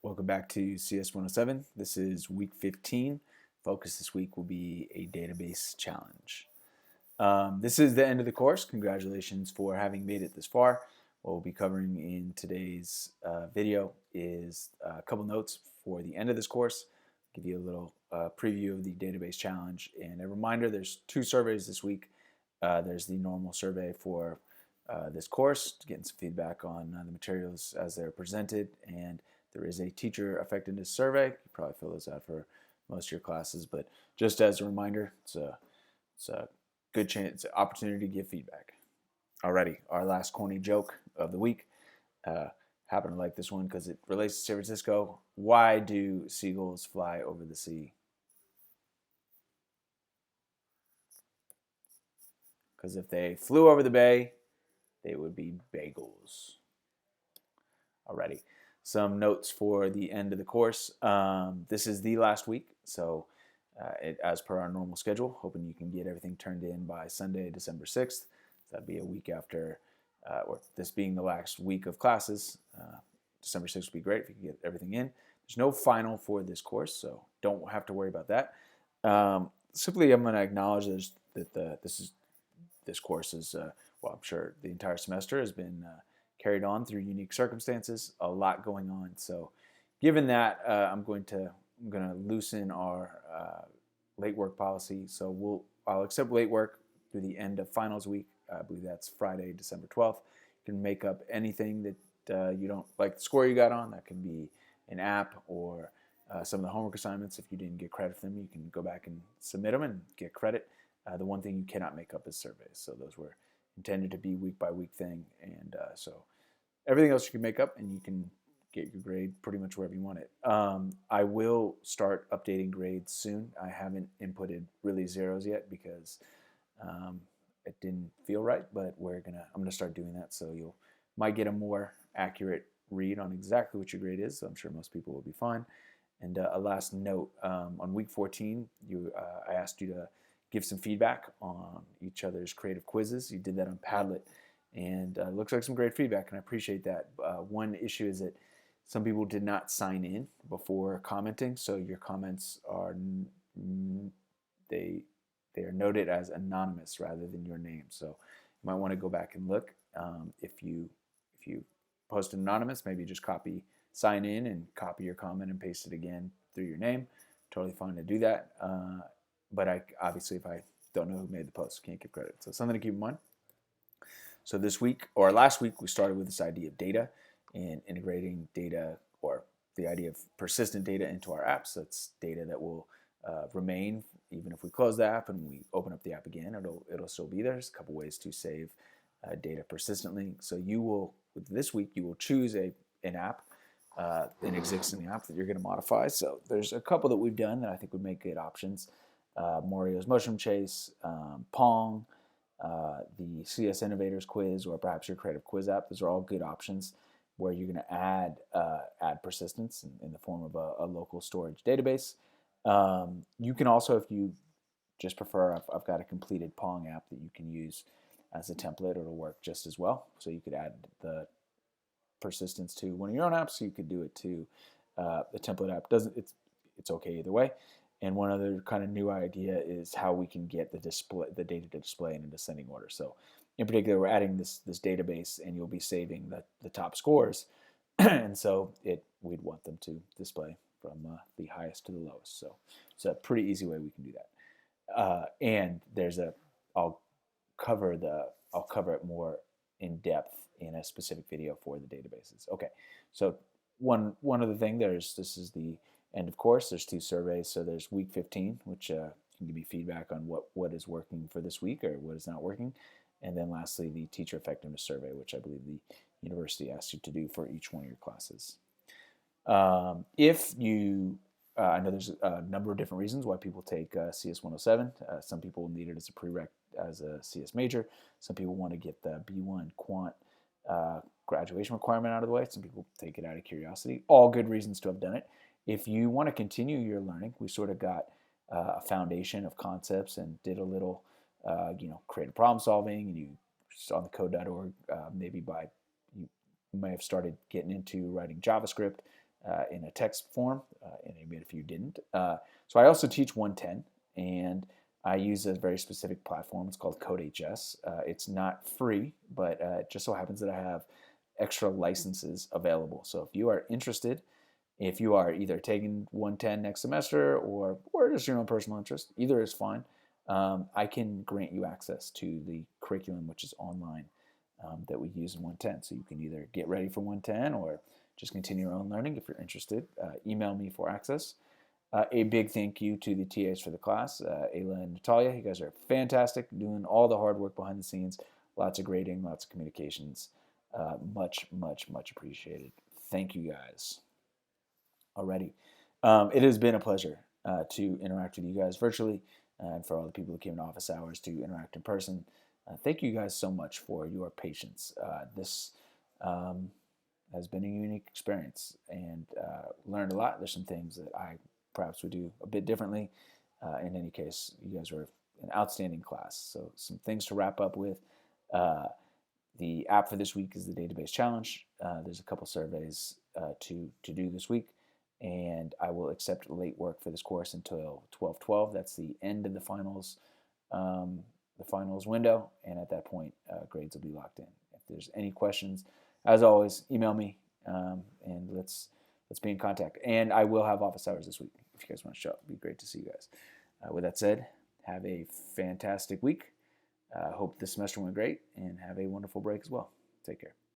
Welcome back to CS 107. This is week 15. Focus this week will be a database challenge. This is the end of the course. Congratulations for having made it this far. What we'll be covering in today's video is a couple notes for the end of this course. Give you a little preview of the database challenge and a reminder there's 2 surveys this week. There's the normal survey for this course, getting some feedback on the materials as they're presented, and there is a teacher effectiveness survey. You probably fill those out for most of your classes, but just as a reminder, it's a good chance, opportunity to give feedback. Alrighty, our last corny joke of the week. Happen to like this one because it relates to San Francisco. Why do seagulls fly over the sea? Because if they flew over the bay, they would be bagels. Alrighty. Some notes for the end of the course. This is the last week, so as per our normal schedule, hoping you can get everything turned in by Sunday, December 6th. That'd be a week after, or this being the last week of classes. December 6th would be great if you could get everything in. There's no final for this course, so don't have to worry about that. Simply, I'm going to acknowledge that this course is, well, I'm sure the entire semester has been carried on through unique circumstances, a lot going on. So given that, I'm going to loosen our late work policy. So I'll accept late work through the end of finals week. I believe that's Friday, December 12th. You can make up anything that you don't like the score you got on. That can be an app or some of the homework assignments. If you didn't get credit for them, you can go back and submit them and get credit. The one thing you cannot make up is surveys. So those were intended to be week by week thing, and so everything else you can make up, and you can get your grade pretty much wherever you want it. I will start updating grades soon. I haven't inputted really zeros yet because it didn't feel right, but I'm gonna start doing that, so you might get a more accurate read on exactly what your grade is. So I'm sure most people will be fine. And a last note, on week 14, I asked you to give some feedback on each other's creative quizzes. You did that on Padlet, and it looks like some great feedback, and I appreciate that. One issue is that some people did not sign in before commenting, so your comments are they are noted as anonymous rather than your name. So you might want to go back and look. If you post anonymous, maybe just sign in and copy your comment and paste it again through your name. Totally fine to do that. But obviously, if I don't know who made the post, can't give credit. So something to keep in mind. So this week, or last week, we started with this idea of data and integrating data, or the idea of persistent data into our apps. That's data that will remain even if we close the app and we open up the app again. It'll still be there. There's a couple ways to save data persistently. So with this week, you will choose an app, an existing app that you're going to modify. So there's a couple that we've done that I think would make good options. Mario's Mushroom Chase, Pong, the CS Innovators Quiz, or perhaps your Creative Quiz app. Those are all good options where you're going to add persistence in the form of a local storage database. You can also, if you just prefer, I've got a completed Pong app that you can use as a template. It'll work just as well. So you could add the persistence to one of your own apps. You could do it to the template app. It's okay either way. And one other kind of new idea is how we can get the data to display in a descending order. So in particular, we're adding this database, and you'll be saving the top scores. And so we'd want them to display from the highest to the lowest. So it's a pretty easy way we can do that. And I'll cover it more in depth in a specific video for the databases. Okay, so one other thing, this is the end of course. There's 2 surveys. So there's week 15, which can give me feedback on what is working for this week or what is not working. And then lastly, the teacher effectiveness survey, which I believe the university asks you to do for each one of your classes. I know there's a number of different reasons why people take CS 107. Some people need it as a prereq as a CS major. Some people want to get the B1 quant graduation requirement out of the way. Some people take it out of curiosity. All good reasons to have done it. If you want to continue your learning, we sort of got a foundation of concepts and did a little, creative problem solving, and you on the code.org, maybe you may have started getting into writing JavaScript. in a text form, and even if you didn't. So I also teach 110, and I use a very specific platform. It's called CodeHS. It's not free, but it just so happens that I have extra licenses available. So if you are interested, if you are either taking 110 next semester or just your own personal interest, either is fine. I can grant you access to the curriculum, which is online, that we use in 110. So you can either get ready for 110 or just continue your own learning if you're interested. Email me for access. A big thank you to the TAs for the class, Ayla and Natalia. You guys are fantastic, doing all the hard work behind the scenes. Lots of grading, lots of communications. Much, much, much appreciated. Thank you guys. Already. It has been a pleasure to interact with you guys virtually, and for all the people who came to office hours to interact in person. Thank you guys so much for your patience. This has been a unique experience, and learned a lot. There's some things that I perhaps would do a bit differently. In any case, you guys were an outstanding class. So some things to wrap up with. The app for this week is the database challenge. There's a couple surveys to do this week, and I will accept late work for this course until 12/12. That's the end of the finals window, and at that point, grades will be locked in. If there's any questions, as always, email me, and let's be in contact. And I will have office hours this week if you guys want to show up. It'd be great to see you guys. With that said, have a fantastic week. Hope this semester went great, and have a wonderful break as well. Take care.